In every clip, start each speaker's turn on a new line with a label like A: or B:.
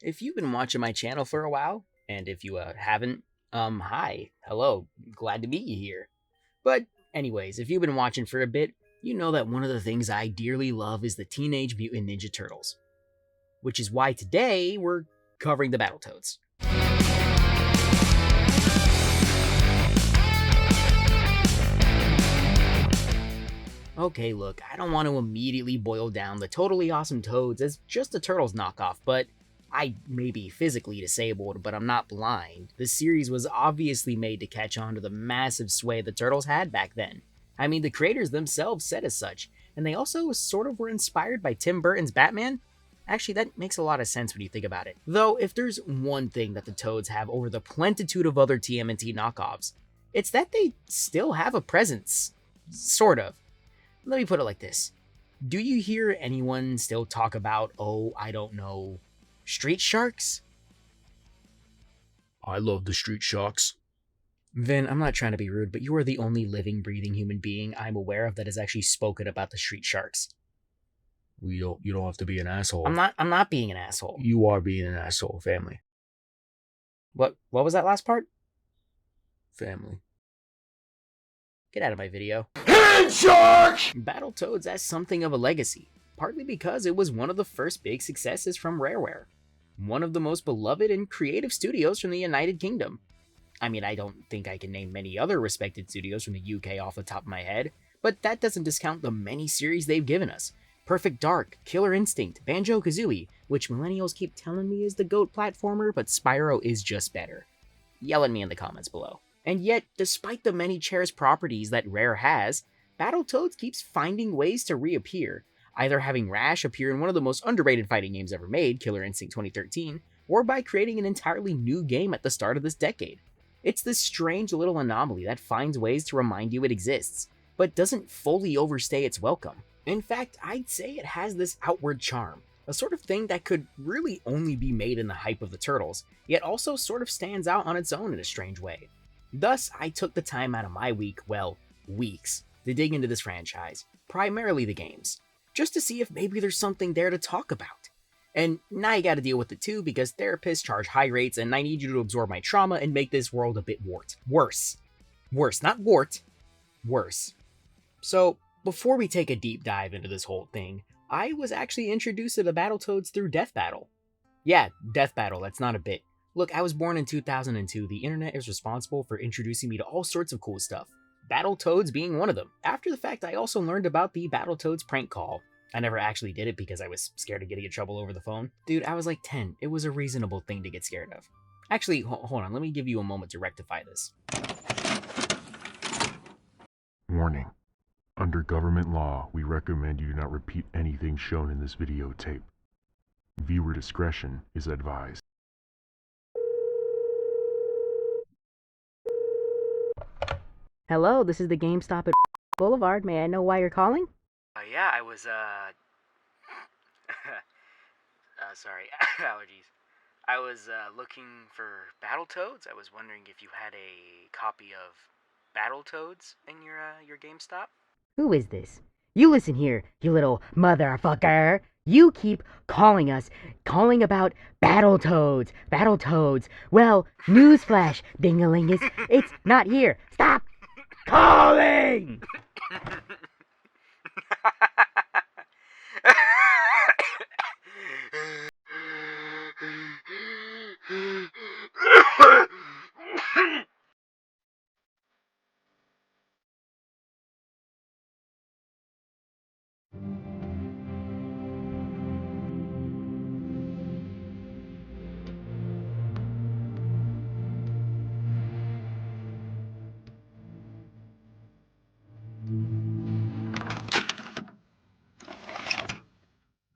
A: If you've been watching my channel for a while, and if you haven't, hi, hello, glad to meet you here. But anyways, if you've been watching for a bit, you know that one of the things I dearly love is the Teenage Mutant Ninja Turtles. Which is why today we're covering the Battletoads. Okay, look, I don't want to immediately boil down the Totally Awesome Toads as just a Turtles knockoff, but I may be physically disabled, but I'm not blind. The series was obviously made to catch on to the massive sway the Turtles had back then. I mean, the creators themselves said as such, and they also sort of were inspired by Tim Burton's Batman. Actually, that makes a lot of sense when you think about it. Though, if there's one thing that the Toads have over the plentitude of other TMNT knockoffs, it's that they still have a presence. Sort of. Let me put it like this. Do you hear anyone still talk about, oh, I don't know, Street Sharks?
B: I love the Street Sharks.
A: Vin, I'm not trying to be rude, but you are the only living, breathing human being I'm aware of that has actually spoken about the Street Sharks.
B: You don't have to be an asshole.
A: I'm not being an asshole.
B: You are being an asshole, family.
A: What was that last part?
B: Family.
A: Get out of my video.
B: Hand Shark!
A: Battletoads has something of a legacy, partly because it was one of the first big successes from Rareware, one of the most beloved and creative studios from the United Kingdom. I mean, I don't think I can name many other respected studios from the UK off the top of my head, but that doesn't discount the many series they've given us. Perfect Dark, Killer Instinct, Banjo-Kazooie, which millennials keep telling me is the GOAT platformer, but Spyro is just better. Yell at me in the comments below. And yet, despite the many cherished properties that Rare has, Battletoads keeps finding ways to reappear, either having Rash appear in one of the most underrated fighting games ever made, Killer Instinct 2013, or by creating an entirely new game at the start of this decade. It's this strange little anomaly that finds ways to remind you it exists, but doesn't fully overstay its welcome. In fact, I'd say it has this outward charm, a sort of thing that could really only be made in the hype of the Turtles, yet also sort of stands out on its own in a strange way. Thus, I took the time out of my weeks, to dig into this franchise, primarily the games, just to see if maybe there's something there to talk about. And now you gotta deal with it too, because therapists charge high rates and I need you to absorb my trauma and make this world a bit worse. Worse, not wart, worse. So, before we take a deep dive into this whole thing, I was actually introduced to the Battletoads through Death Battle. Yeah, Death Battle, that's not a bit. Look, I was born in 2002. The internet is responsible for introducing me to all sorts of cool stuff. Battletoads being one of them. After the fact, I also learned about the Battletoads prank call. I never actually did it because I was scared of getting in trouble over the phone. Dude, I was like 10. It was a reasonable thing to get scared of. Actually, hold on. Let me give you a moment to rectify this.
C: Warning. Under government law, we recommend you not repeat anything shown in this videotape. Viewer discretion is advised.
D: Hello, this is the GameStop at Boulevard. May I know why you're calling?
A: Yeah, I was, sorry, allergies. I was, looking for Battletoads. I was wondering if you had a copy of Battletoads in your GameStop?
D: Who is this? You listen here, you little motherfucker. You keep calling us, calling about Battletoads. Well, newsflash, ding-a-lingus, it's not here. Stop calling!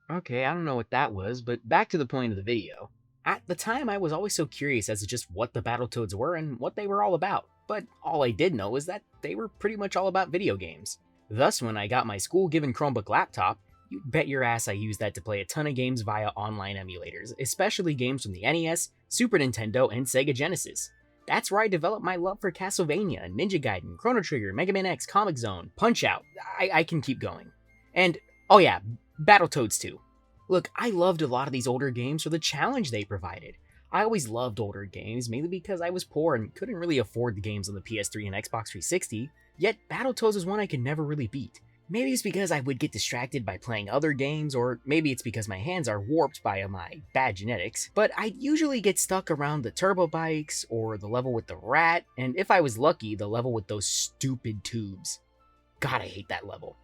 A: Okay, I don't know what that was, but back to the point of the video. At the time, I was always so curious as to just what the Battletoads were and what they were all about, but all I did know was that they were pretty much all about video games. Thus, when I got my school-given Chromebook laptop, you bet your ass I used that to play a ton of games via online emulators, especially games from the NES, Super Nintendo, and Sega Genesis. That's where I developed my love for Castlevania, Ninja Gaiden, Chrono Trigger, Mega Man X, Comic Zone, Punch-Out! I can keep going. And, oh yeah, Battletoads 2. Look, I loved a lot of these older games for the challenge they provided. I always loved older games, mainly because I was poor and couldn't really afford the games on the PS3 and Xbox 360, yet Battletoads was one I could never really beat. Maybe it's because I would get distracted by playing other games, or maybe it's because my hands are warped by my bad genetics, but I'd usually get stuck around the turbo bikes, or the level with the rat, and if I was lucky, the level with those stupid tubes. God, I hate that level.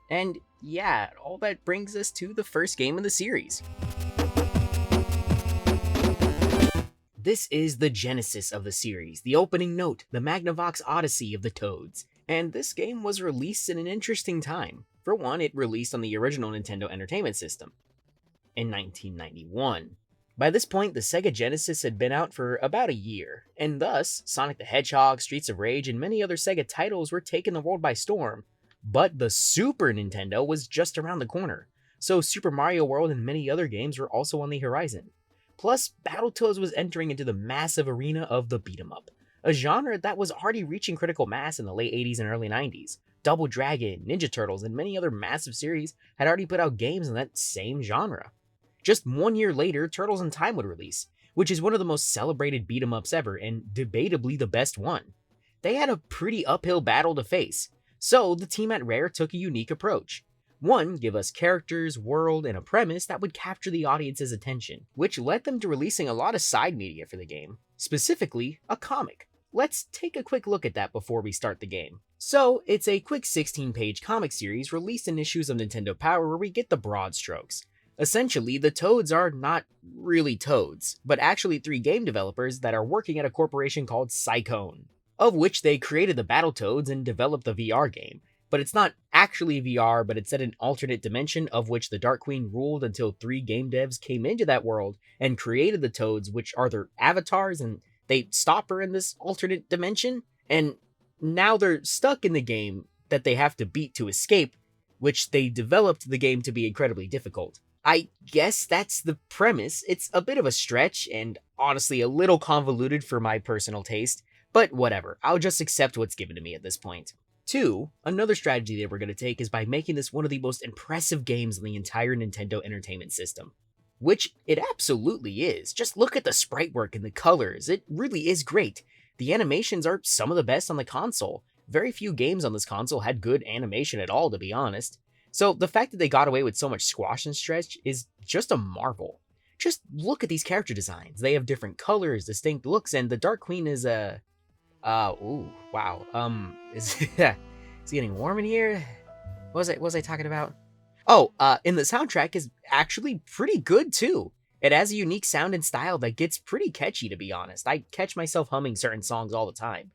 A: And yeah, all that brings us to the first game in the series. This is the genesis of the series, the opening note, the Magnavox Odyssey of the Toads. And this game was released in an interesting time. For one, it released on the original Nintendo Entertainment System in 1991. By this point, the Sega Genesis had been out for about a year, and thus, Sonic the Hedgehog, Streets of Rage, and many other Sega titles were taking the world by storm. But the Super Nintendo was just around the corner, so Super Mario World and many other games were also on the horizon. Plus, Battletoads was entering into the massive arena of the beat-em-up, a genre that was already reaching critical mass in the late 80s and early 90s. Double Dragon, Ninja Turtles, and many other massive series had already put out games in that same genre. Just 1 year later, Turtles in Time would release, which is one of the most celebrated beat-em-ups ever, and debatably the best one. They had a pretty uphill battle to face, so the team at Rare took a unique approach. One, give us characters, world, and a premise that would capture the audience's attention, which led them to releasing a lot of side media for the game, specifically a comic. Let's take a quick look at that before we start the game. So, it's a quick 16-page comic series released in issues of Nintendo Power where we get the broad strokes. Essentially, the Toads are not really Toads, but actually 3 game developers that are working at a corporation called Cycone, of which they created the Battletoads and developed the VR game. But it's not actually VR, but it's set in an alternate dimension of which the Dark Queen ruled until 3 game devs came into that world and created the Toads, which are their avatars, and they stop her in this alternate dimension, and now they're stuck in the game that they have to beat to escape, which they developed the game to be incredibly difficult. I guess that's the premise. It's a bit of a stretch, and honestly a little convoluted for my personal taste, but whatever, I'll just accept what's given to me at this point. 2, another strategy they were going to take is by making this one of the most impressive games in the entire Nintendo Entertainment System. Which it absolutely is. Just look at the sprite work and the colors, it really is great. The animations are some of the best on the console. Very few games on this console had good animation at all, to be honest. So the fact that they got away with so much squash and stretch is just a marvel. Just look at these character designs. They have different colors, distinct looks, and the Dark Queen is ooh, wow. Is it's getting warm in here? What was I talking about? Oh, and the soundtrack is actually pretty good too. It has a unique sound and style that gets pretty catchy, to be honest. I catch myself humming certain songs all the time.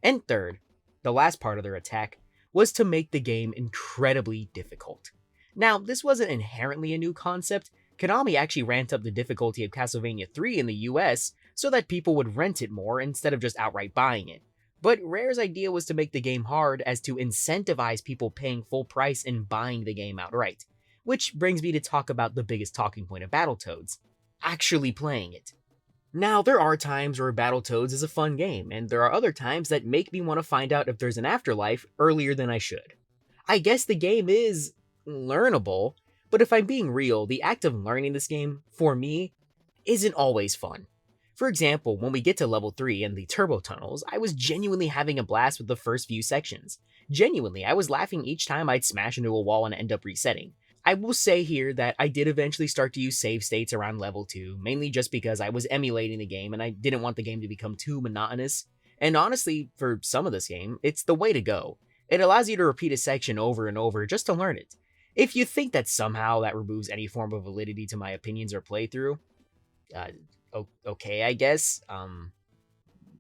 A: And third, the last part of their attack was to make the game incredibly difficult. Now, this wasn't inherently a new concept. Konami actually ramped up the difficulty of Castlevania 3 in the US so that people would rent it more instead of just outright buying it. But Rare's idea was to make the game hard as to incentivize people paying full price and buying the game outright. Which brings me to talk about the biggest talking point of Battletoads: actually playing it. Now, there are times where Battletoads is a fun game, and there are other times that make me want to find out if there's an afterlife earlier than I should. I guess the game is learnable, but if I'm being real, the act of learning this game, for me, isn't always fun. For example, when we get to level 3 and the turbo tunnels, I was genuinely having a blast with the first few sections. Genuinely, I was laughing each time I'd smash into a wall and end up resetting. I will say here that I did eventually start to use save states around level 2, mainly just because I was emulating the game and I didn't want the game to become too monotonous. And honestly, for some of this game, it's the way to go. It allows you to repeat a section over and over just to learn it. If you think that somehow that removes any form of validity to my opinions or playthrough, okay, I guess.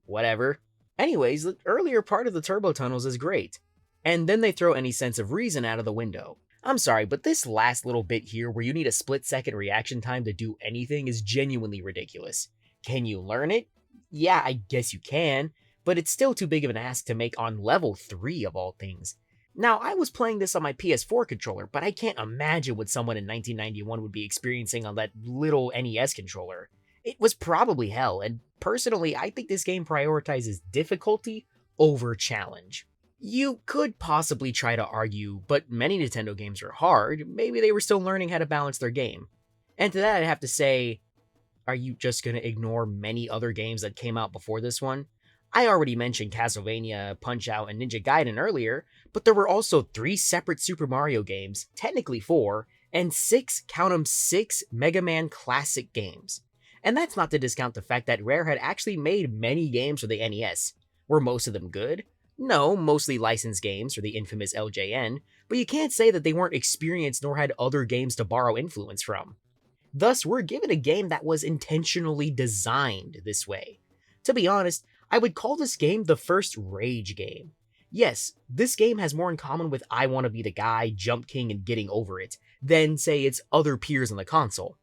A: Whatever. Anyways, the earlier part of the turbo tunnels is great. And then they throw any sense of reason out of the window. I'm sorry, but this last little bit here where you need a split-second reaction time to do anything is genuinely ridiculous. Can you learn it? Yeah, I guess you can, but it's still too big of an ask to make on level 3 of all things. Now, I was playing this on my PS4 controller, but I can't imagine what someone in 1991 would be experiencing on that little NES controller. It was probably hell, and personally, I think this game prioritizes difficulty over challenge. You could possibly try to argue, but many Nintendo games are hard, maybe they were still learning how to balance their game. And to that I have to say, are you just going to ignore many other games that came out before this one? I already mentioned Castlevania, Punch-Out, and Ninja Gaiden earlier, but there were also 3 separate Super Mario games, technically 4, and 6, count 'em, 6 Mega Man classic games. And that's not to discount the fact that Rare had actually made many games for the NES. Were most of them good? No, mostly licensed games for the infamous LJN, but you can't say that they weren't experienced nor had other games to borrow influence from. Thus, we're given a game that was intentionally designed this way. To be honest, I would call this game the first Rage game. Yes, this game has more in common with I Wanna Be the Guy, Jump King, and Getting Over It than, say, its other peers on the console.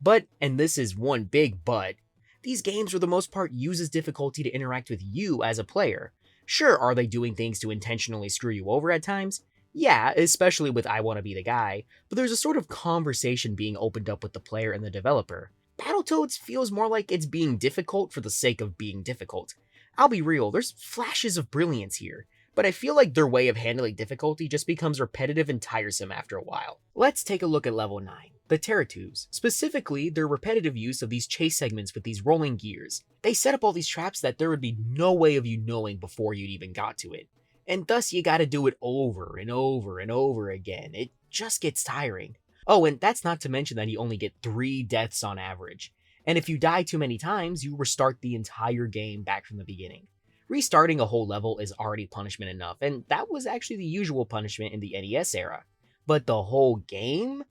A: But, and this is one big but, these games for the most part uses difficulty to interact with you as a player. Sure, are they doing things to intentionally screw you over at times? Yeah, especially with I Wanna Be the Guy, but there's a sort of conversation being opened up with the player and the developer. Battletoads feels more like it's being difficult for the sake of being difficult. I'll be real, there's flashes of brilliance here, but I feel like their way of handling difficulty just becomes repetitive and tiresome after a while. Let's take a look at level 9, the Terratubes, specifically their repetitive use of these chase segments with these rolling gears. They set up all these traps that there would be no way of you knowing before you'd even got to it. And thus you gotta do it over and over and over again. It just gets tiring. Oh, and that's not to mention that you only get 3 deaths on average. And if you die too many times, you restart the entire game back from the beginning. Restarting a whole level is already punishment enough, and that was actually the usual punishment in the NES era. But the whole game?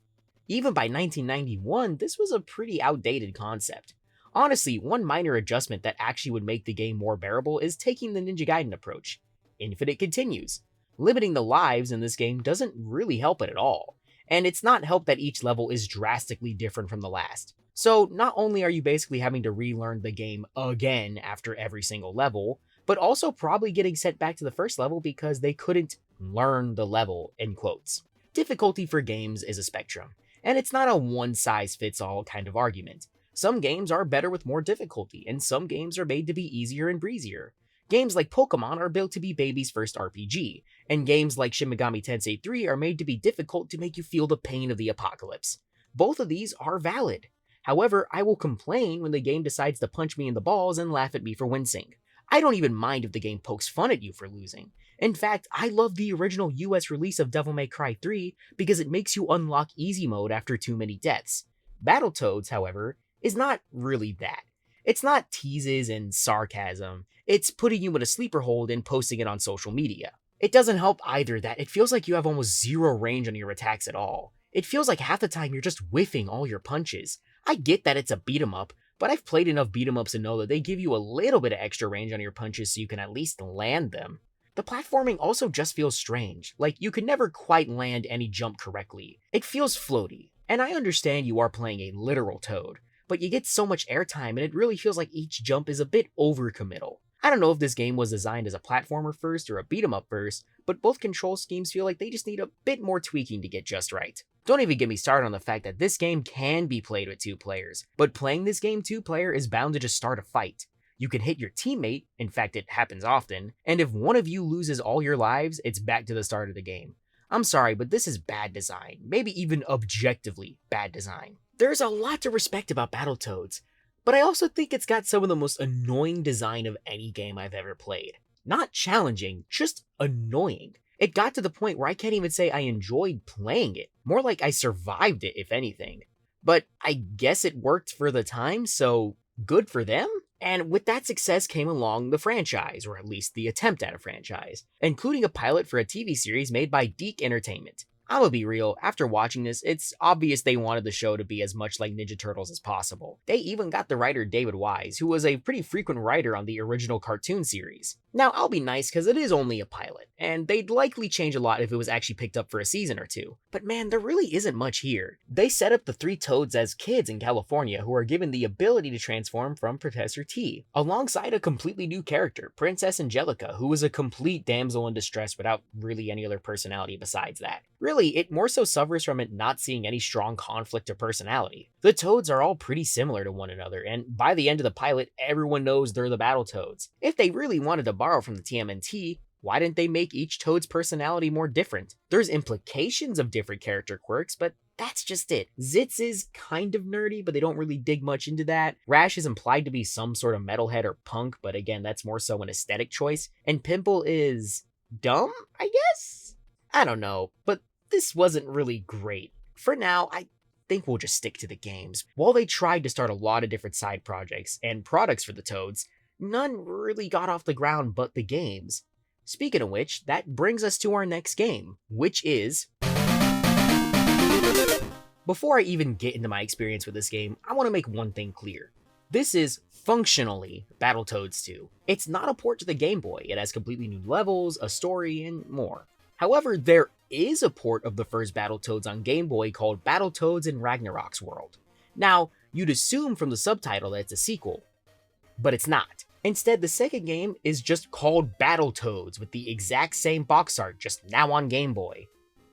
A: Even by 1991, this was a pretty outdated concept. Honestly, one minor adjustment that actually would make the game more bearable is taking the Ninja Gaiden approach. Infinite continues. Limiting the lives in this game doesn't really help it at all, and it's not helped that each level is drastically different from the last. So not only are you basically having to relearn the game again after every single level, but also probably getting sent back to the first level because they couldn't learn the level, in quotes. Difficulty for games is a spectrum, and it's not a one-size-fits-all kind of argument. Some games are better with more difficulty, and some games are made to be easier and breezier. Games like Pokemon are built to be baby's first RPG, and games like Shin Megami Tensei 3 are made to be difficult to make you feel the pain of the apocalypse. Both of these are valid. However, I will complain when the game decides to punch me in the balls and laugh at me for wincing. I don't even mind if the game pokes fun at you for losing. In fact, I love the original US release of Devil May Cry 3 because it makes you unlock easy mode after too many deaths. Battletoads, however, is not really that. It's not teases and sarcasm, it's putting you in a sleeper hold and posting it on social media. It doesn't help either that it feels like you have almost zero range on your attacks at all. It feels like half the time you're just whiffing all your punches. I get that it's a beat 'em up, but I've played enough beat 'em ups to know that they give you a little bit of extra range on your punches so you can at least land them. The platforming also just feels strange, like you could never quite land any jump correctly. It feels floaty, and I understand you are playing a literal Toad, but you get so much airtime and it really feels like each jump is a bit overcommittal. I don't know if this game was designed as a platformer first or a beat 'em up first, but both control schemes feel like they just need a bit more tweaking to get just right. Don't even get me started on the fact that this game can be played with 2 players, but playing this game 2-player is bound to just start a fight. You can hit your teammate, in fact it happens often, and if one of you loses all your lives, it's back to the start of the game. I'm sorry, but this is bad design, maybe even objectively bad design. There's a lot to respect about Battletoads, but I also think it's got some of the most annoying design of any game I've ever played. Not challenging, just annoying. It got to the point where I can't even say I enjoyed playing it. More like I survived it, if anything. But I guess it worked for the time, so good for them? And with that success came along the franchise, or at least the attempt at a franchise, including a pilot for a TV series made by Deke Entertainment. I'ma be real, after watching this, it's obvious they wanted the show to be as much like Ninja Turtles as possible. They even got the writer David Wise, who was a pretty frequent writer on the original cartoon series. Now, I'll be nice because it is only a pilot, and they'd likely change a lot if it was actually picked up for a season or 2. But man, there really isn't much here. They set up the 3 Toads as kids in California who are given the ability to transform from Professor T, alongside a completely new character, Princess Angelica, who was a complete damsel in distress without really any other personality besides that. Really, it more so suffers from it not seeing any strong conflict or personality. The Toads are all pretty similar to one another, and by the end of the pilot, everyone knows they're the Battletoads. If they really wanted to borrow from the TMNT, why didn't they make each Toad's personality more different? There's implications of different character quirks, but that's just it. Zitz is kind of nerdy, but they don't really dig much into that. Rash is implied to be some sort of metalhead or punk, but again, that's more so an aesthetic choice. And Pimple is dumb, I guess? I don't know, but this wasn't really great. For now, I think we'll just stick to the games. While they tried to start a lot of different side projects and products for the Toads, none really got off the ground but the games. Speaking of which, that brings us to our next game, which is... Before I even get into my experience with this game, I want to make one thing clear. This is functionally BattleToads 2. It's not a port to the Game Boy. It has completely new levels, a story, and more. However, there is a port of the first BattleToads on Game Boy called BattleToads in Ragnarok's World. Now, you'd assume from the subtitle that it's a sequel, but it's not. Instead, the second game is just called BattleToads with the exact same box art, just now on Game Boy.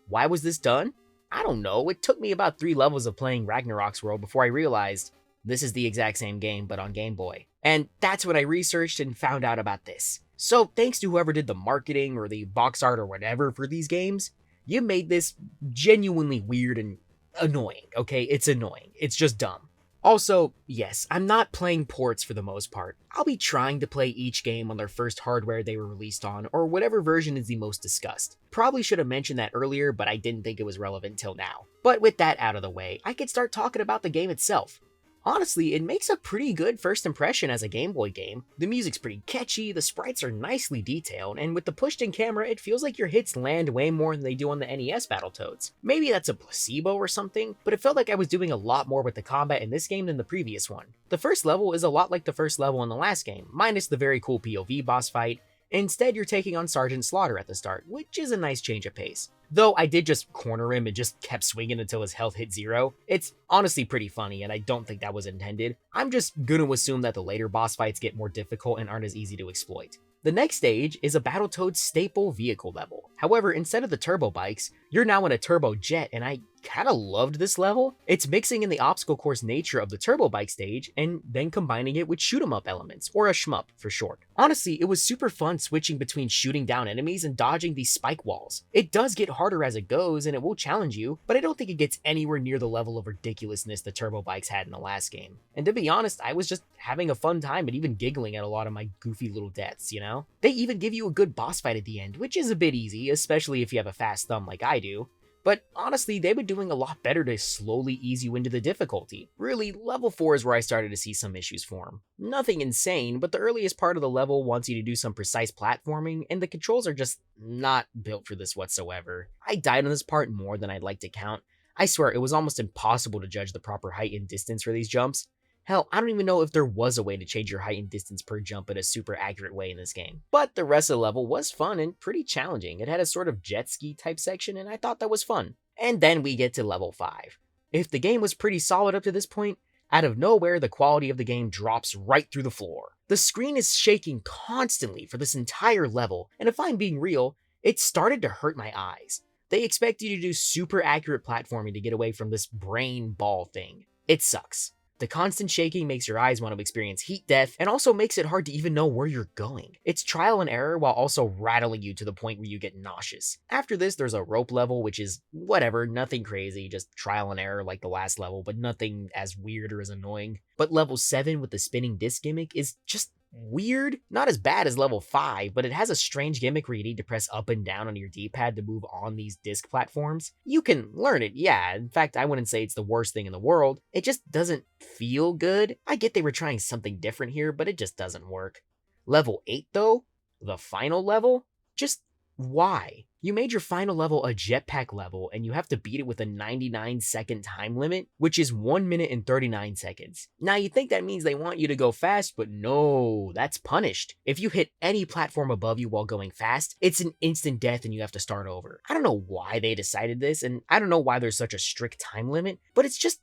A: Why was this done? I don't know, it took me about 3 levels of playing Ragnarok's World before I realized this is the exact same game, but on Game Boy. And that's when I researched and found out about this. So thanks to whoever did the marketing or the box art or whatever for these games, you made this genuinely weird and annoying, okay? It's annoying. It's just dumb. Also, yes, I'm not playing ports for the most part. I'll be trying to play each game on their first hardware they were released on, or whatever version is the most discussed. Probably should have mentioned that earlier, but I didn't think it was relevant till now. But with that out of the way, I could start talking about the game itself. Honestly, it makes a pretty good first impression as a Game Boy game. The music's pretty catchy, the sprites are nicely detailed, and with the pushed-in camera, it feels like your hits land way more than they do on the NES Battletoads. Maybe that's a placebo or something, but it felt like I was doing a lot more with the combat in this game than the previous one. The first level is a lot like the first level in the last game, minus the very cool POV boss fight. Instead, you're taking on Sergeant Slaughter at the start, which is a nice change of pace. Though I did just corner him and just kept swinging until his health hit 0. It's honestly pretty funny, and I don't think that was intended. I'm just gonna assume that the later boss fights get more difficult and aren't as easy to exploit. The next stage is a BattleToads staple vehicle level. However, instead of the turbo bikes, you're now in a turbo jet, and I kinda loved this level. It's mixing in the obstacle course nature of the turbo bike stage and then combining it with shoot 'em up elements, or a shmup for short. Honestly, it was super fun switching between shooting down enemies and dodging these spike walls. It does get harder as it goes and it will challenge you, but I don't think it gets anywhere near the level of ridiculousness the turbo bikes had in the last game. And to be honest, I was just having a fun time and even giggling at a lot of my goofy little deaths, you know? They even give you a good boss fight at the end, which is a bit easy, especially if you have a fast thumb like I do. But honestly, they've been doing a lot better to slowly ease you into the difficulty. Really, level 4 is where I started to see some issues form. Nothing insane, but the earliest part of the level wants you to do some precise platforming, and the controls are just not built for this whatsoever. I died on this part more than I'd like to count. I swear, it was almost impossible to judge the proper height and distance for these jumps. Hell, I don't even know if there was a way to change your height and distance per jump in a super accurate way in this game. But the rest of the level was fun and pretty challenging. It had a sort of jet ski type section and I thought that was fun. And then we get to level 5. If the game was pretty solid up to this point, out of nowhere the quality of the game drops right through the floor. The screen is shaking constantly for this entire level, and if I'm being real, it started to hurt my eyes. They expect you to do super accurate platforming to get away from this brain ball thing. It sucks. The constant shaking makes your eyes want to experience heat death and also makes it hard to even know where you're going. It's trial and error while also rattling you to the point where you get nauseous. After this, there's a rope level, which is whatever, nothing crazy, just trial and error like the last level, but nothing as weird or as annoying. But level 7 with the spinning disc gimmick is just weird. Not as bad as level 5, but it has a strange gimmick where you need to press up and down on your D-pad to move on these disc platforms. You can learn it, yeah. In fact, I wouldn't say it's the worst thing in the world. It just doesn't feel good. I get they were trying something different here, but it just doesn't work. Level 8 though, the final level, just why? You made your final level a jetpack level and you have to beat it with a 99-second time limit, which is 1 minute and 39 seconds. Now you think that means they want you to go fast, but no, that's punished. If you hit any platform above you while going fast, it's an instant death and you have to start over. I don't know why they decided this, and I don't know why there's such a strict time limit, but it's just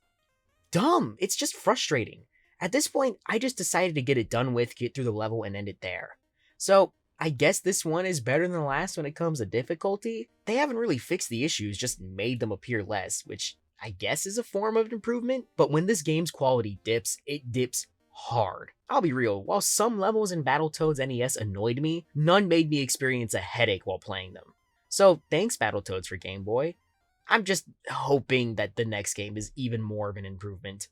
A: dumb. It's just frustrating. At this point, I just decided to get it done with, get through the level, and end it there. So I guess this one is better than the last when it comes to difficulty. They haven't really fixed the issues, just made them appear less, which I guess is a form of improvement. But when this game's quality dips, it dips hard. I'll be real, while some levels in BattleToads NES annoyed me, none made me experience a headache while playing them. So thanks BattleToads for Game Boy. I'm just hoping that the next game is even more of an improvement.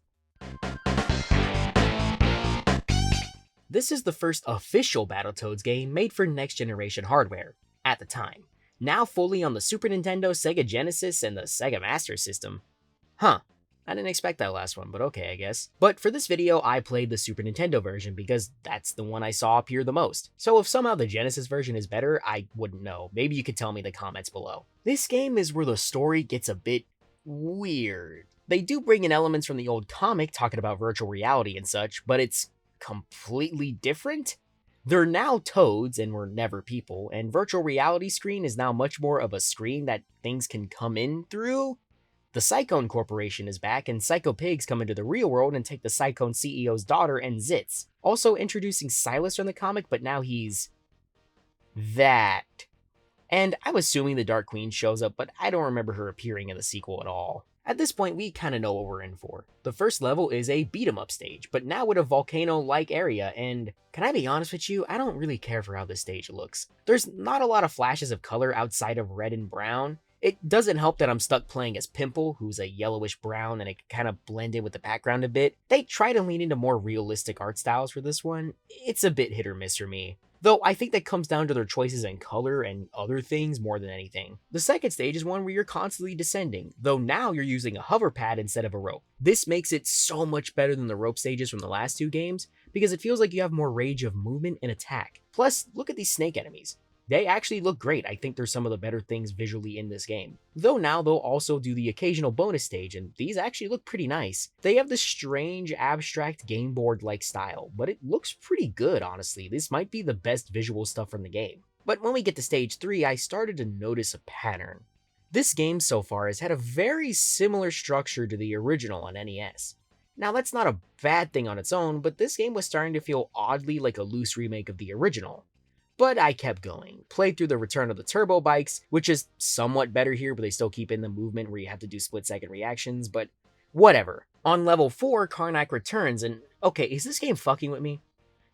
A: This is the first official Battletoads game made for next-generation hardware, at the time, now fully on the Super Nintendo, Sega Genesis, and the Sega Master System. Huh, I didn't expect that last one, but okay, I guess. But for this video, I played the Super Nintendo version because that's the one I saw appear the most. So if somehow the Genesis version is better, I wouldn't know. Maybe you could tell me in the comments below. This game is where the story gets a bit weird. They do bring in elements from the old comic talking about virtual reality and such, but it's completely different? They're now toads and were never people, and virtual reality screen is now much more of a screen that things can come in through. The Cycone Corporation is back, and Psycho Pigs come into the real world and take the Cycone CEO's daughter and Zitz. Also introducing Silas from the comic, but now he's that. And I'm assuming the Dark Queen shows up, but I don't remember her appearing in the sequel at all. At this point, we kinda know what we're in for. The first level is a beat-em-up stage, but now with a volcano-like area, and can I be honest with you, I don't really care for how this stage looks. There's not a lot of flashes of color outside of red and brown. It doesn't help that I'm stuck playing as Pimple, who's a yellowish brown, and it kind of blend in with the background a bit. They try to lean into more realistic art styles for this one. It's a bit hit or miss for me. Though I think that comes down to their choices in color and other things more than anything. The second stage is one where you're constantly descending, though now you're using a hover pad instead of a rope. This makes it so much better than the rope stages from the last two games, because it feels like you have more range of movement and attack. Plus, look at these snake enemies. They actually look great. I think they're some of the better things visually in this game. Though now they'll also do the occasional bonus stage, and these actually look pretty nice. They have this strange, abstract game board-like style, but it looks pretty good, honestly. This might be the best visual stuff from the game. But when we get to stage 3, I started to notice a pattern. This game so far has had a very similar structure to the original on NES. Now that's not a bad thing on its own, but this game was starting to feel oddly like a loose remake of the original. But I kept going, played through the Return of the Turbo Bikes, which is somewhat better here, but they still keep in the movement where you have to do split-second reactions, but whatever. On level 4, Karnak returns, and okay, is this game fucking with me?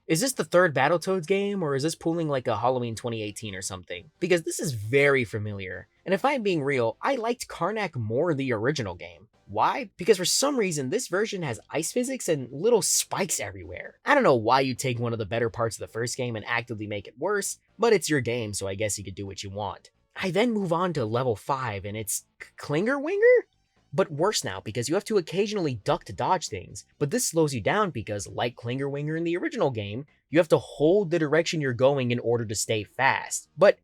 A: Is this the third Battletoads game, or is this pulling like a Halloween 2018 or something? Because this is very familiar, and if I'm being real, I liked Karnak more in the original game. Why? Because for some reason, this version has ice physics and little spikes everywhere. I don't know why you take one of the better parts of the first game and actively make it worse, but it's your game, so I guess you could do what you want. I then move on to level 5, and it's Klinger Winger? But worse now, because you have to occasionally duck to dodge things, but this slows you down because, like Klinger Winger in the original game, you have to hold the direction you're going in order to stay fast. But,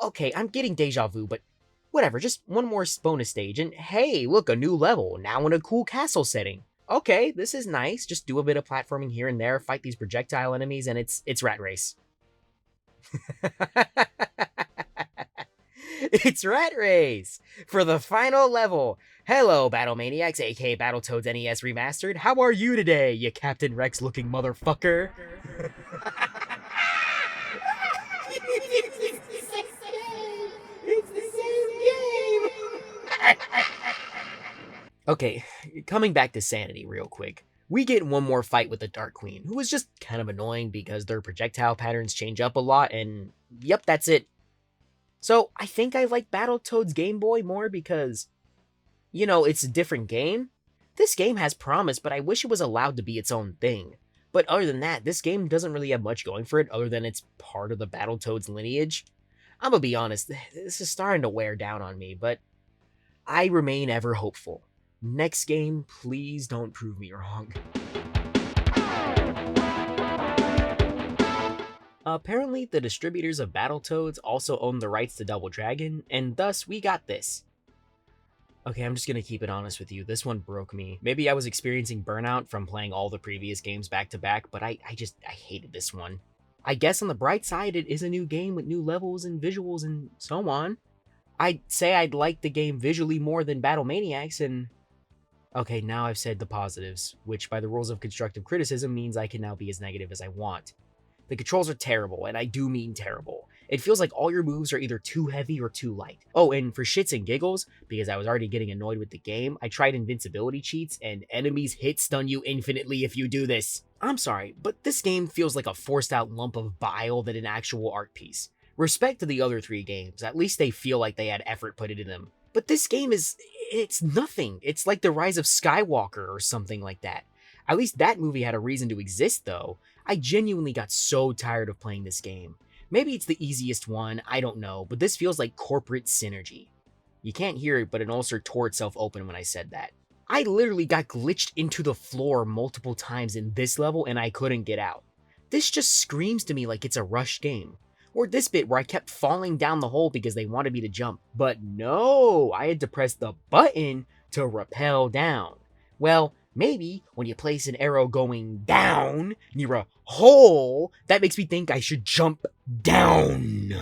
A: okay, I'm getting deja vu, but whatever, just one more bonus stage, and hey, look, a new level, now in a cool castle setting. Okay, this is nice, just do a bit of platforming here and there, fight these projectile enemies, and it's Rat Race. It's Rat Race! For the final level! Hello, BattleManiacs, a.k.a. BattleToads NES Remastered, how are you today, you Captain Rex-looking motherfucker? Okay, coming back to sanity real quick. We get one more fight with the Dark Queen, who is just kind of annoying because their projectile patterns change up a lot, and yep, that's it. So, I think I like Battletoads Gameboy more because, you know, it's a different game. This game has promise, but I wish it was allowed to be its own thing. But other than that, this game doesn't really have much going for it other than it's part of the Battletoads lineage. I'm gonna be honest, this is starting to wear down on me, but I remain ever hopeful. Next game, please don't prove me wrong. Apparently, the distributors of Battletoads also own the rights to Double Dragon, and thus we got this. Okay, I'm just gonna keep it honest with you, this one broke me. Maybe I was experiencing burnout from playing all the previous games back to back, but I hated this one. I guess on the bright side, it is a new game with new levels and visuals and so on. I'd say I'd like the game visually more than BattleManiacs, and okay, now I've said the positives, which by the rules of constructive criticism means I can now be as negative as I want. The controls are terrible, and I do mean terrible. It feels like all your moves are either too heavy or too light. Oh, and for shits and giggles, because I was already getting annoyed with the game, I tried invincibility cheats, and enemies hit stun you infinitely if you do this. I'm sorry, but this game feels like a forced out lump of bile than an actual art piece. Respect to the other 3 games, at least they feel like they had effort put into them. But this game it's nothing. It's like the Rise of Skywalker or something like that. At least that movie had a reason to exist, though. I genuinely got so tired of playing this game. Maybe it's the easiest one, I don't know, but this feels like corporate synergy. You can't hear it, but it also tore itself open when I said that. I literally got glitched into the floor multiple times in this level and I couldn't get out. This just screams to me like it's a rushed game. Or this bit where I kept falling down the hole because they wanted me to jump. But no, I had to press the button to rappel down. Well, maybe when you place an arrow going down near a hole, that makes me think I should jump down.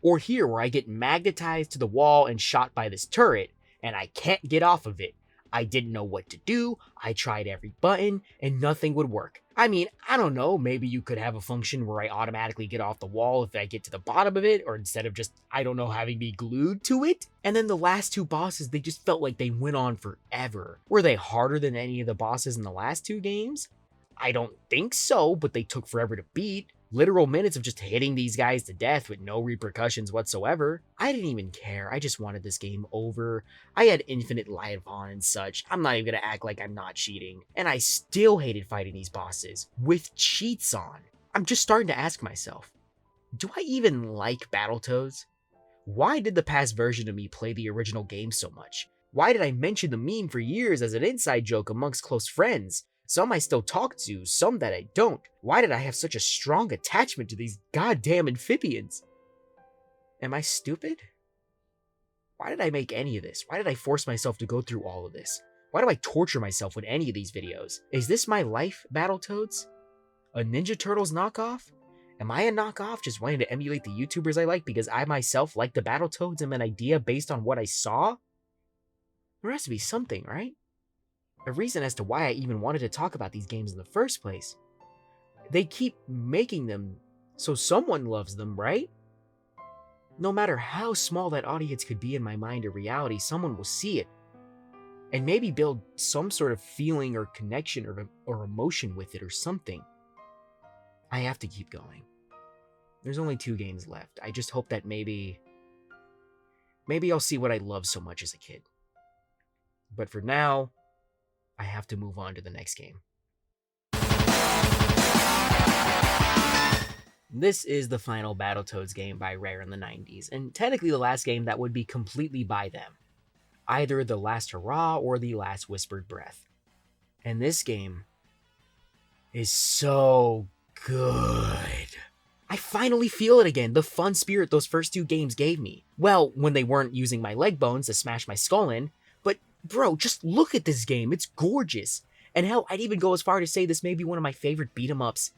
A: Or here where I get magnetized to the wall and shot by this turret, and I can't get off of it. I didn't know what to do, I tried every button, and nothing would work. I mean, I don't know, maybe you could have a function where I automatically get off the wall if I get to the bottom of it, or instead of just, I don't know, having me glued to it? And then the last two bosses, they just felt like they went on forever. Were they harder than any of the bosses in the last two games? I don't think so, but they took forever to beat. Literal minutes of just hitting these guys to death with no repercussions whatsoever. I didn't even care, I just wanted this game over. I had infinite life on and such, I'm not even gonna act like I'm not cheating. And I still hated fighting these bosses, with cheats on. I'm just starting to ask myself, do I even like Battletoads? Why did the past version of me play the original game so much? Why did I mention the meme for years as an inside joke amongst close friends? Some I still talk to, some that I don't. Why did I have such a strong attachment to these goddamn amphibians? Am I stupid? Why did I make any of this? Why did I force myself to go through all of this? Why do I torture myself with any of these videos? Is this my life, Battletoads? A Ninja Turtles knockoff? Am I a knockoff just wanting to emulate the YouTubers I like because I myself like the Battletoads and an idea based on what I saw? There has to be something, right? A reason as to why I even wanted to talk about these games in the first place. They keep making them, so someone loves them, right? No matter how small that audience could be in my mind or reality, someone will see it. And maybe build some sort of feeling or connection or emotion with it or something. I have to keep going. There's only 2 games left. I just hope that maybe I'll see what I loved so much as a kid. But for now, I have to move on to the next game. This is the final Battletoads game by Rare in the 90s, and technically the last game that would be completely by them. Either The Last Hurrah or The Last Whispered Breath. And this game is so good. I finally feel it again, the fun spirit those first 2 games gave me. Well, when they weren't using my leg bones to smash my skull in, but bro, just look at this game, it's gorgeous. And hell, I'd even go as far to say this may be one of my favorite beat-em-ups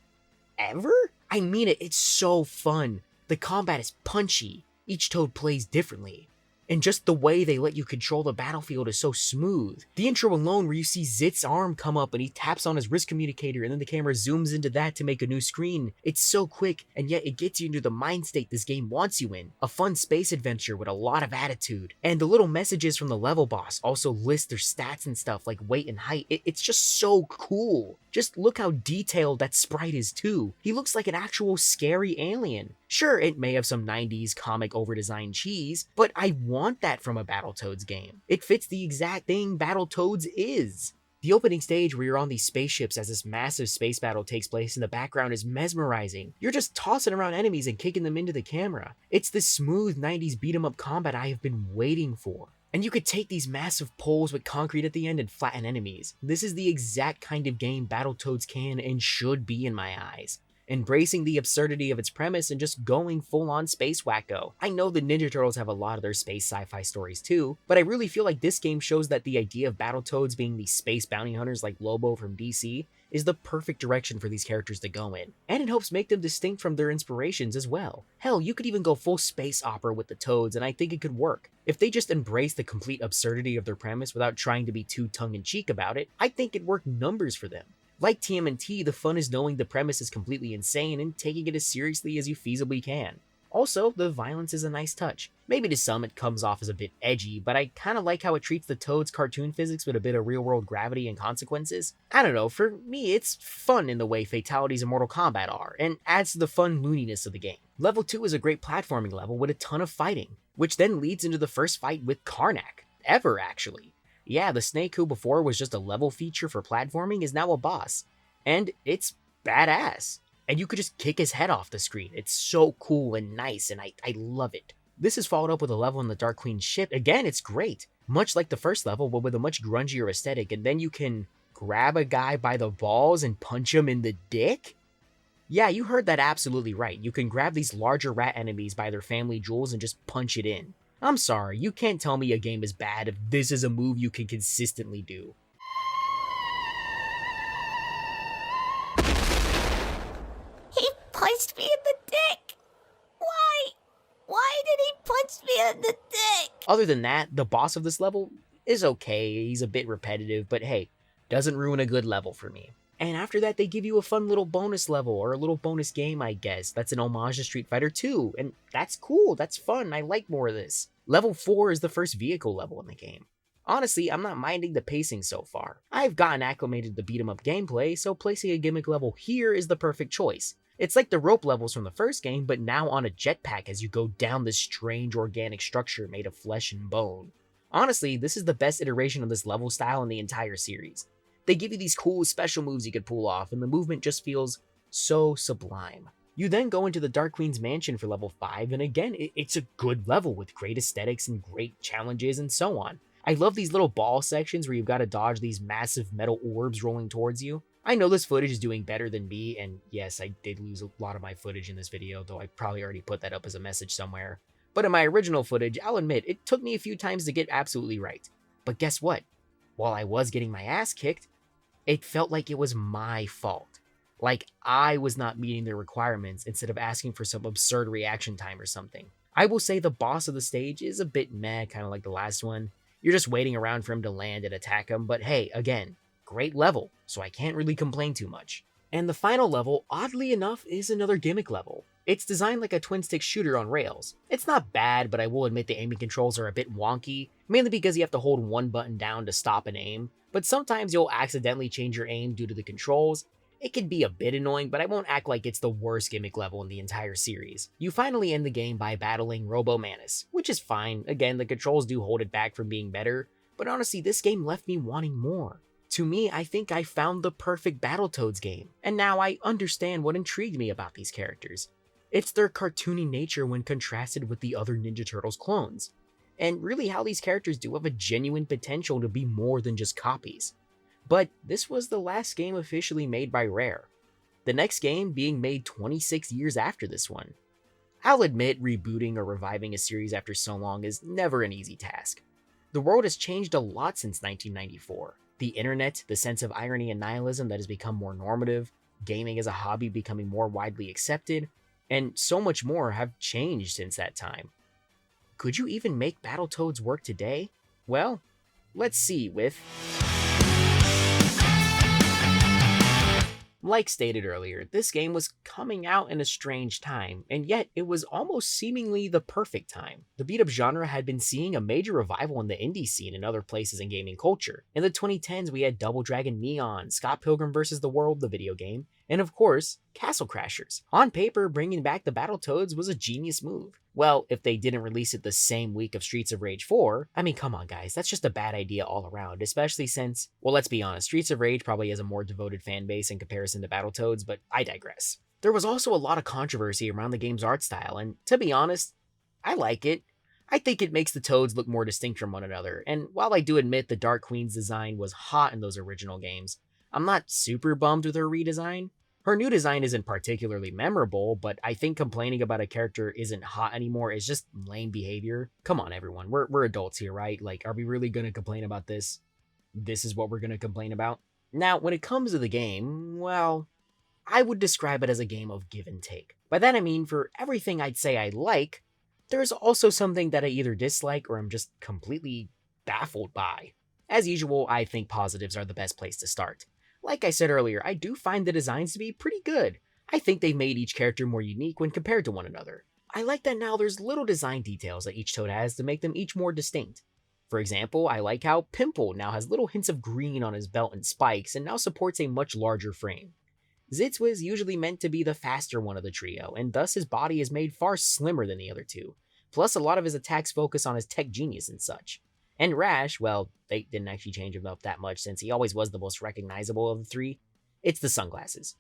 A: ever? I mean it, it's so fun. The combat is punchy, each Toad plays differently. And just the way they let you control the battlefield is so smooth. The intro alone where you see Zit's arm come up and he taps on his wrist communicator and then the camera zooms into that to make a new screen. It's so quick and yet it gets you into the mind state this game wants you in. A fun space adventure with a lot of attitude. And the little messages from the level boss also list their stats and stuff like weight and height. It's just so cool. Just look how detailed that sprite is too. He looks like an actual scary alien. Sure, it may have some 90s comic over-designed cheese, but I want that from a Battletoads game. It fits the exact thing Battletoads is. The opening stage where you're on these spaceships as this massive space battle takes place in the background is mesmerizing. You're just tossing around enemies and kicking them into the camera. It's the smooth 90s beat-em-up combat I have been waiting for. And you could take these massive poles with concrete at the end and flatten enemies. This is the exact kind of game Battletoads can and should be in my eyes. Embracing the absurdity of its premise and just going full-on space wacko. I know the Ninja Turtles have a lot of their space sci-fi stories too, but I really feel like this game shows that the idea of Battletoads being these space bounty hunters like Lobo from DC is the perfect direction for these characters to go in. And it helps make them distinct from their inspirations as well. Hell, you could even go full space opera with the Toads and I think it could work. If they just embrace the complete absurdity of their premise without trying to be too tongue-in-cheek about it, I think it'd work numbers for them. Like TMNT, the fun is knowing the premise is completely insane and taking it as seriously as you feasibly can. Also, the violence is a nice touch. Maybe to some it comes off as a bit edgy, but I kinda like how it treats the Toads' cartoon physics with a bit of real-world gravity and consequences. I don't know, for me it's fun in the way fatalities in Mortal Kombat are, and adds to the fun looniness of the game. Level 2 is a great platforming level with a ton of fighting. which then leads into the first fight with Karnak, ever actually. Yeah, the snake who before was just a level feature for platforming is now a boss, and it's badass. And you could just kick his head off the screen. It's so cool and nice, and I love it. This is followed up with a level in the Dark Queen's ship. Again, it's great. Much like the first level, but with a much grungier aesthetic, and then you can grab a guy by the balls and punch him in the dick? Yeah, you heard that absolutely right. You can grab these larger rat enemies by their family jewels and just punch it in. I'm sorry, you can't tell me a game is bad if this is a move you can consistently do.
E: He punched me in the dick! Why? Why did he punch me in the dick?
A: Other than that, the boss of this level is okay. He's a bit repetitive, but hey, doesn't ruin a good level for me. And after that, they give you a fun little bonus level, or a little bonus game, I guess. That's an homage to Street Fighter 2, and that's cool, that's fun, I like more of this. Level 4 is the first vehicle level in the game. Honestly, I'm not minding the pacing so far. I've gotten acclimated to beat 'em up gameplay, so placing a gimmick level here is the perfect choice. It's like the rope levels from the first game, but now on a jetpack as you go down this strange organic structure made of flesh and bone. Honestly, this is the best iteration of this level style in the entire series. They give you these cool special moves you could pull off, and the movement just feels so sublime. You then go into the Dark Queen's mansion for level 5, and again, it's a good level with great aesthetics and great challenges and so on. I love these little ball sections where you've got to dodge these massive metal orbs rolling towards you. I know this footage is doing better than me, and yes, I did lose a lot of my footage in this video, though I probably already put that up as a message somewhere. But in my original footage, I'll admit, it took me a few times to get absolutely right. But guess what? While I was getting my ass kicked, it felt like it was my fault. Like I was not meeting their requirements instead of asking for some absurd reaction time or something. I will say the boss of the stage is a bit meh, kind of like the last one. You're just waiting around for him to land and attack him, but hey, again, great level, so I can't really complain too much. And the final level, oddly enough, is another gimmick level. It's designed like a twin-stick shooter on rails. It's not bad, but I will admit the aiming controls are a bit wonky, mainly because you have to hold one button down to stop and aim, but sometimes you'll accidentally change your aim due to the controls. It can be a bit annoying, but I won't act like it's the worst gimmick level in the entire series. You finally end the game by battling Robo-Manus, which is fine. Again, the controls do hold it back from being better, but honestly, this game left me wanting more. To me, I think I found the perfect Battletoads game, and now I understand what intrigued me about these characters. It's their cartoony nature when contrasted with the other Ninja Turtles clones, and really how these characters do have a genuine potential to be more than just copies. But this was the last game officially made by Rare, the next game being made 26 years after this one. I'll admit, rebooting or reviving a series after so long is never an easy task. The world has changed a lot since 1994. The internet, the sense of irony and nihilism that has become more normative, gaming as a hobby becoming more widely accepted, and so much more have changed since that time. Could you even make Battletoads work today? Well, let's see with... Like stated earlier, this game was coming out in a strange time, and yet it was almost seemingly the perfect time. The beat-up genre had been seeing a major revival in the indie scene and other places in gaming culture. In the 2010s, we had Double Dragon Neon, Scott Pilgrim vs. the World, the video game, and of course, Castle Crashers. On paper, bringing back the Battletoads was a genius move. Well, if they didn't release it the same week of Streets of Rage 4, I mean, come on guys, that's just a bad idea all around, especially since, well, let's be honest, Streets of Rage probably has a more devoted fan base in comparison to Battletoads, but I digress. There was also a lot of controversy around the game's art style, and to be honest, I like it. I think it makes the Toads look more distinct from one another, and while I do admit the Dark Queen's design was hot in those original games, I'm not super bummed with her redesign. Her new design isn't particularly memorable, but I think complaining about a character isn't hot anymore is just lame behavior. Come on everyone, we're adults here, right? Like, are we really gonna complain about this? This is what we're gonna complain about? Now, when it comes to the game, well, I would describe it as a game of give and take. By that I mean, for everything I'd say I like, there's also something that I either dislike or I'm just completely baffled by. As usual, I think positives are the best place to start. Like I said earlier, I do find the designs to be pretty good. I think they've made each character more unique when compared to one another. I like that now there's little design details that each Toad has to make them each more distinct. For example, I like how Pimple now has little hints of green on his belt and spikes and now supports a much larger frame. Zitz was usually meant to be the faster one of the trio, and thus his body is made far slimmer than the other two, Plus, a lot of his attacks focus on his tech genius and such. And Rash, well, they didn't actually change him up that much since he always was the most recognizable of the three. It's the sunglasses.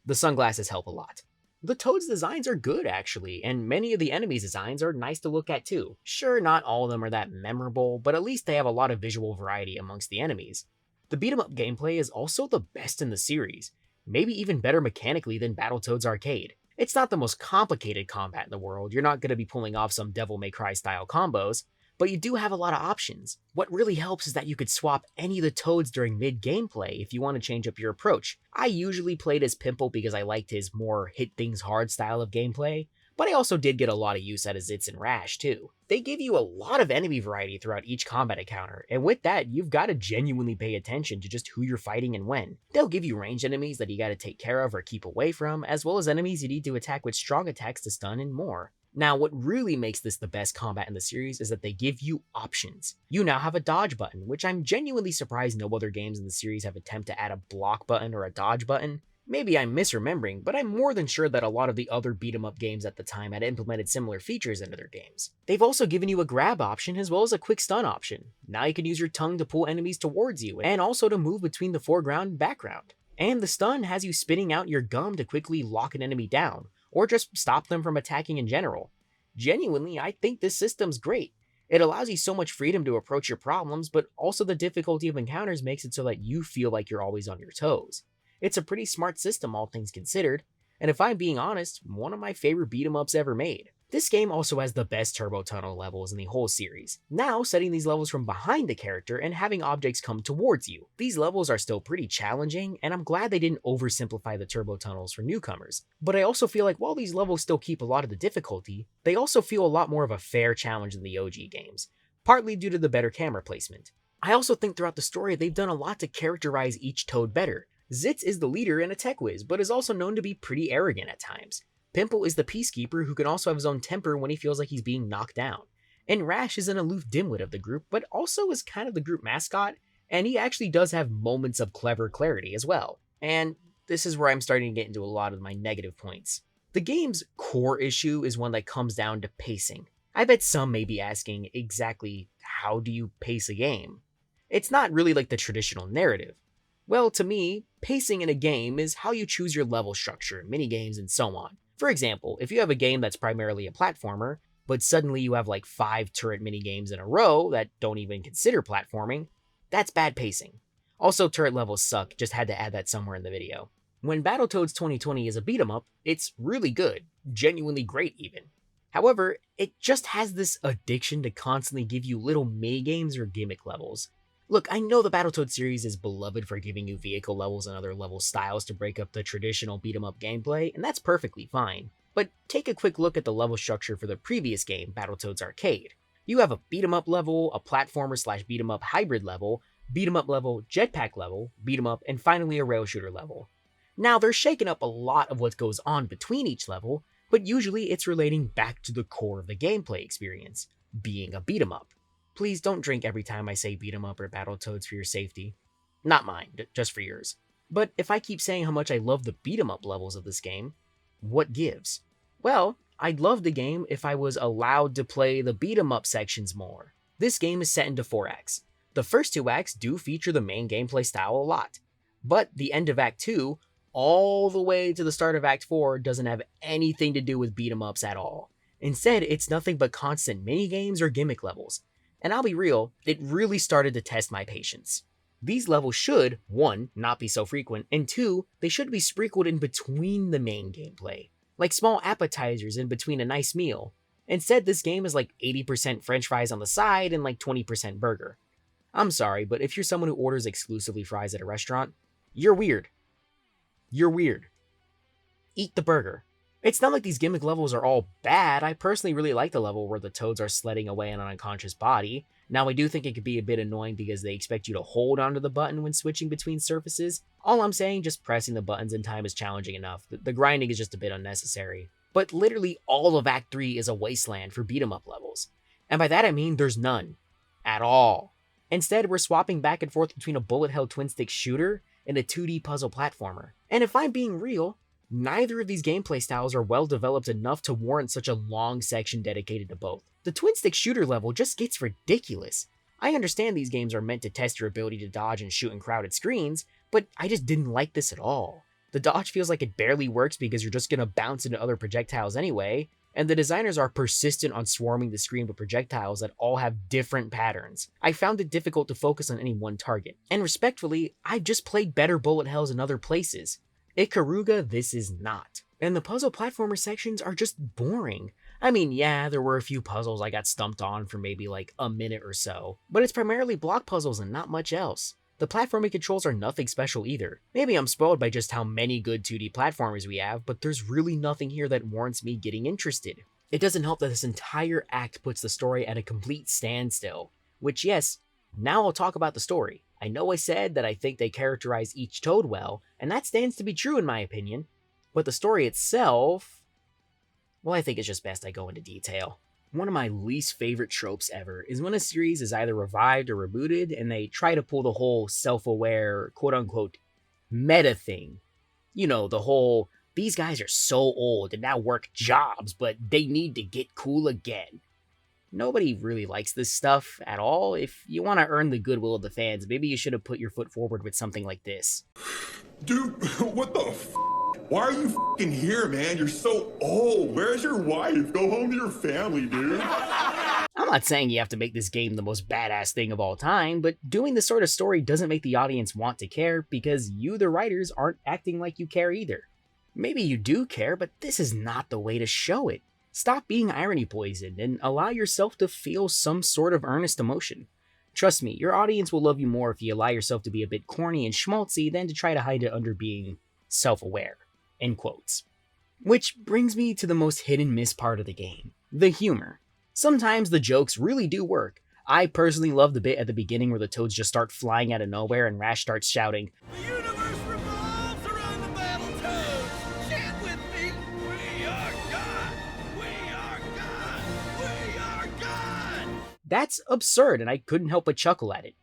A: The sunglasses help a lot. The Toads designs are good actually, and many of the enemies' designs are nice to look at too. Sure, not all of them are that memorable, but at least they have a lot of visual variety amongst the enemies. The beat-em-up gameplay is also the best in the series, maybe even better mechanically than BattleToads Arcade. It's not the most complicated combat in the world, you're not going to be pulling off some Devil May Cry style combos, but you do have a lot of options. What really helps is that you could swap any of the Toads during mid-gameplay if you want to change up your approach. I usually played as Pimple because I liked his more hit things hard style of gameplay, but I also did get a lot of use out of Zitz and Rash too. They give you a lot of enemy variety throughout each combat encounter, and with that, you've got to genuinely pay attention to just who you're fighting and when. They'll give you ranged enemies that you got to take care of or keep away from, as well as enemies you need to attack with strong attacks to stun and more. Now, what really makes this the best combat in the series is that they give you options. You now have a dodge button, which I'm genuinely surprised no other games in the series have attempted to add a block button or a dodge button. Maybe I'm misremembering, but I'm more than sure that a lot of the other beat-em-up games at the time had implemented similar features into their games. They've also given you a grab option as well as a quick stun option. Now you can use your tongue to pull enemies towards you, and also to move between the foreground and background. And the stun has you spitting out your gum to quickly lock an enemy down, or just stop them from attacking in general. Genuinely, I think this system's great. It allows you so much freedom to approach your problems, but also the difficulty of encounters makes it so that you feel like you're always on your toes. It's a pretty smart system, all things considered, and if I'm being honest, one of my favorite beat-em-ups ever made. This game also has the best turbo tunnel levels in the whole series, now setting these levels from behind the character and having objects come towards you. These levels are still pretty challenging, and I'm glad they didn't oversimplify the turbo tunnels for newcomers, but I also feel like while these levels still keep a lot of the difficulty, they also feel a lot more of a fair challenge than the OG games, partly due to the better camera placement. I also think throughout the story they've done a lot to characterize each Toad better. Zitz is the leader and a tech whiz, but is also known to be pretty arrogant at times. Pimple is the peacekeeper who can also have his own temper when he feels like he's being knocked down. And Rash is an aloof dimwit of the group, but also is kind of the group mascot, and he actually does have moments of clever clarity as well. And this is where I'm starting to get into a lot of my negative points. The game's core issue is one that comes down to pacing. I bet some may be asking exactly how do you pace a game? It's not really like the traditional narrative. Well, to me, pacing in a game is how you choose your level structure, minigames, and so on. For example, if you have a game that's primarily a platformer, but suddenly you have like 5 turret minigames in a row that don't even consider platforming, that's bad pacing. Also, turret levels suck, just had to add that somewhere in the video. When BattleToads 2020 is a beat-em-up, it's really good, genuinely great even. However, it just has this addiction to constantly give you little minigames or gimmick levels. Look, I know the BattleToads series is beloved for giving you vehicle levels and other level styles to break up the traditional beat-em-up gameplay, and that's perfectly fine. But take a quick look at the level structure for the previous game, BattleToads Arcade. You have a beat-em-up level, a platformer/beat-em-up hybrid level, beat-em-up level, jetpack level, beat-em-up, and finally a rail shooter level. Now, they're shaking up a lot of what goes on between each level, but usually it's relating back to the core of the gameplay experience, being a beat-em-up. Please don't drink every time I say beat 'em up or Battletoads for your safety. Not mine, just for yours. But if I keep saying how much I love the beat 'em up levels of this game, what gives? Well, I'd love the game if I was allowed to play the beat 'em up sections more. This game is set into 4 acts. The first 2 acts do feature the main gameplay style a lot, but the end of Act 2, all the way to the start of Act 4, doesn't have anything to do with beat 'em ups at all. Instead, it's nothing but constant minigames or gimmick levels. And I'll be real, it really started to test my patience. These levels should, 1, not be so frequent, and 2, they should be sprinkled in between the main gameplay, like small appetizers in between a nice meal. Instead, this game is like 80% french fries on the side and like 20% burger. I'm sorry, but if you're someone who orders exclusively fries at a restaurant, you're weird. You're weird. Eat the burger. It's not like these gimmick levels are all bad. I personally really like the level where the Toads are sledding away on an unconscious body. Now, I do think it could be a bit annoying because they expect you to hold onto the button when switching between surfaces. All I'm saying, just pressing the buttons in time is challenging enough. The grinding is just a bit unnecessary. But literally all of Act 3 is a wasteland for beat-em-up levels. And by that I mean there's none. At all. Instead, we're swapping back and forth between a bullet-hell twin-stick shooter and a 2D puzzle platformer. And if I'm being real, Neither of these gameplay styles are well developed enough to warrant such a long section dedicated to both. The twin-stick shooter level just gets ridiculous. I understand these games are meant to test your ability to dodge and shoot in crowded screens, but I just didn't like this at all. The dodge feels like it barely works because you're just gonna bounce into other projectiles anyway, and the designers are persistent on swarming the screen with projectiles that all have different patterns. I found it difficult to focus on any one target, and respectfully, I've just played better bullet hells in other places. Ikaruga, this is not. And the puzzle platformer sections are just boring. I mean, yeah, there were a few puzzles I got stumped on for maybe like a minute or so, but it's primarily block puzzles and not much else. The platforming controls are nothing special either. Maybe I'm spoiled by just how many good 2D platformers we have, but there's really nothing here that warrants me getting interested. It doesn't help that this entire act puts the story at a complete standstill, which yes, now I'll talk about the story. I know I said that I think they characterize each Toad well, and that stands to be true in my opinion, but the story itself, well, I think it's just best I go into detail. One of my least favorite tropes ever is when a series is either revived or rebooted and they try to pull the whole self-aware, quote-unquote, meta thing. You know, the whole, these guys are so old and now work jobs, but they need to get cool again. Nobody really likes this stuff at all. If you want to earn the goodwill of the fans, maybe you should have put your foot forward with something like this.
F: Dude, what the f***? Why are you f***ing here, man? You're so old. Where's your wife? Go home to your family, dude.
A: I'm not saying you have to make this game the most badass thing of all time, but doing this sort of story doesn't make the audience want to care because you, the writers, aren't acting like you care either. Maybe you do care, but this is not the way to show it. Stop being irony poisoned and allow yourself to feel some sort of earnest emotion. Trust me, your audience will love you more if you allow yourself to be a bit corny and schmaltzy than to try to hide it under being self-aware. End quotes. Which brings me to the most hit and miss part of the game, the humor. Sometimes the jokes really do work. I personally love the bit at the beginning where the toads just start flying out of nowhere and Rash starts shouting,
G: The universe revolves around the BattleToads! Chant with me! We are God! We are God! We are God!
A: That's absurd and I couldn't help but chuckle at it.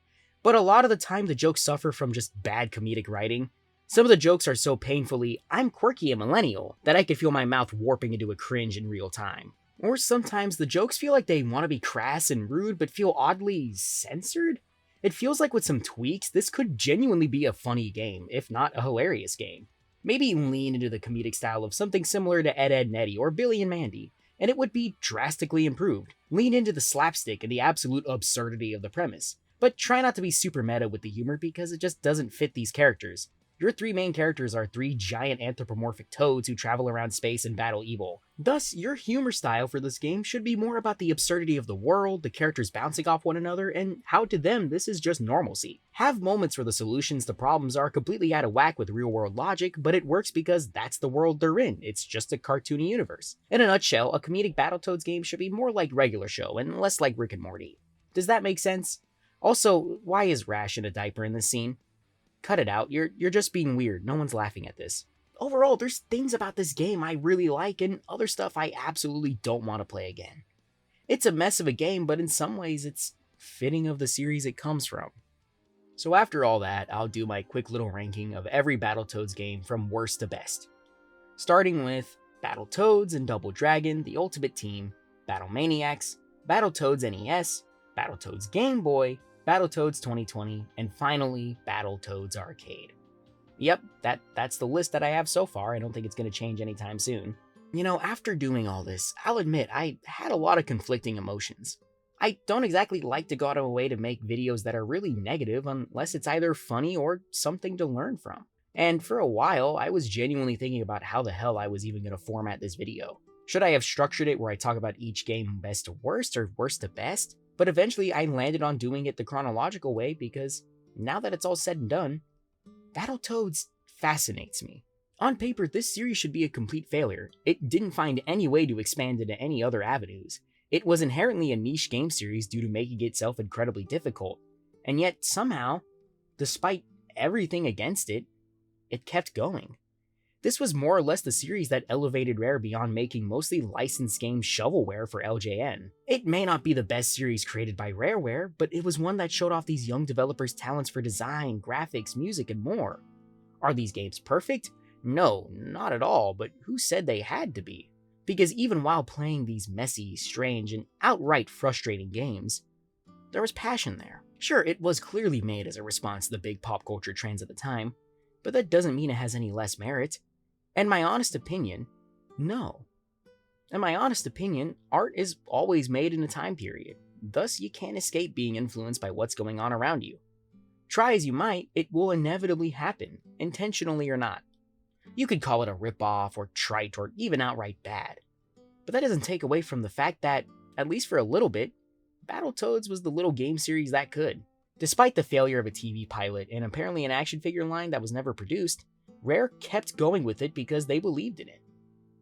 A: But a lot of the time the jokes suffer from just bad comedic writing. Some of the jokes are so painfully, I'm quirky and millennial, that I could feel my mouth warping into a cringe in real time. Or sometimes the jokes feel like they want to be crass and rude but feel oddly censored. It feels like with some tweaks, this could genuinely be a funny game, if not a hilarious game. Maybe lean into the comedic style of something similar to Ed, Edd n Eddy or Billy and Mandy, and it would be drastically improved. Lean into the slapstick and the absolute absurdity of the premise, but try not to be super meta with the humor because it just doesn't fit these characters. Your three main characters are three giant anthropomorphic toads who travel around space and battle evil. Thus, your humor style for this game should be more about the absurdity of the world, the characters bouncing off one another, and how to them this is just normalcy. Have moments where the solutions to problems are completely out of whack with real-world logic, but it works because that's the world they're in. It's just a cartoony universe. In a nutshell, a comedic Battletoads game should be more like regular show and less like Rick and Morty. Does that make sense? Also, why is Rash in a diaper in this scene? Cut it out, you're just being weird, no one's laughing at this. Overall, there's things about this game I really like and other stuff I absolutely don't want to play again. It's a mess of a game, but in some ways it's fitting of the series it comes from. So after all that, I'll do my quick little ranking of every Battletoads game from worst to best. Starting with BattleToads and Double Dragon, The Ultimate Team, BattleManiacs, BattleToads NES, BattleToads Gameboy, BattleToads 2020, and finally, BattleToads Arcade. Yep, that's the list that I have so far. I don't think it's going to change anytime soon. You know, after doing all this, I'll admit I had a lot of conflicting emotions. I don't exactly like to go out of my way to make videos that are really negative unless it's either funny or something to learn from. And for a while, I was genuinely thinking about how the hell I was even going to format this video. Should I have structured it where I talk about each game best to worst or worst to best? But eventually I landed on doing it the chronological way because now that it's all said and done, Battletoads fascinates me. On paper, this series should be a complete failure. It didn't find any way to expand into any other avenues. It was inherently a niche game series due to making itself incredibly difficult. And yet somehow, despite everything against it, it kept going. This was more or less the series that elevated Rare beyond making mostly licensed games shovelware for LJN. It may not be the best series created by Rareware, but it was one that showed off these young developers' talents for design, graphics, music, and more. Are these games perfect? No, not at all, but who said they had to be? Because even while playing these messy, strange, and outright frustrating games, there was passion there. Sure, it was clearly made as a response to the big pop culture trends at the time, but that doesn't mean it has any less merit. And my honest opinion, no. In my honest opinion, art is always made in a time period, thus you can't escape being influenced by what's going on around you. Try as you might, it will inevitably happen, intentionally or not. You could call it a ripoff, or trite, or even outright bad. But that doesn't take away from the fact that, at least for a little bit, BattleToads was the little game series that could. Despite the failure of a TV pilot and apparently an action figure line that was never produced, Rare kept going with it because they believed in it.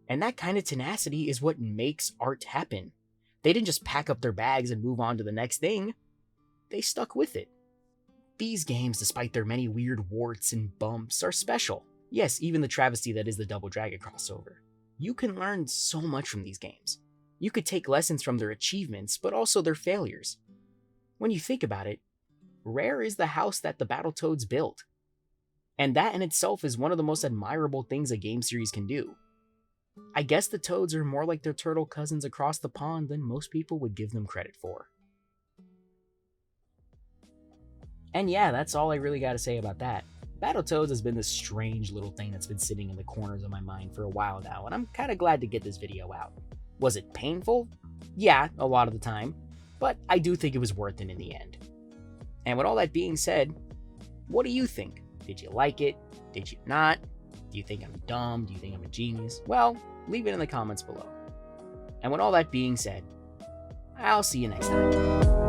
A: And that kind of tenacity is what makes art happen. They didn't just pack up their bags and move on to the next thing. They stuck with it. These games, despite their many weird warts and bumps, are special. Yes, even the travesty that is the Double Dragon crossover. You can learn so much from these games. You could take lessons from their achievements, but also their failures. When you think about it, Rare is the house that the BattleToads built. And that in itself is one of the most admirable things a game series can do. I guess the Toads are more like their turtle cousins across the pond than most people would give them credit for. And yeah, that's all I really gotta say about that. BattleToads has been this strange little thing that's been sitting in the corners of my mind for a while now, and I'm kinda glad to get this video out. Was it painful? Yeah, a lot of the time, but I do think it was worth it in the end. And with all that being said, what do you think? Did you like it? Did you not? Do you think I'm dumb? Do you think I'm a genius? Well, leave it in the comments below. And with all that being said, I'll see you next time.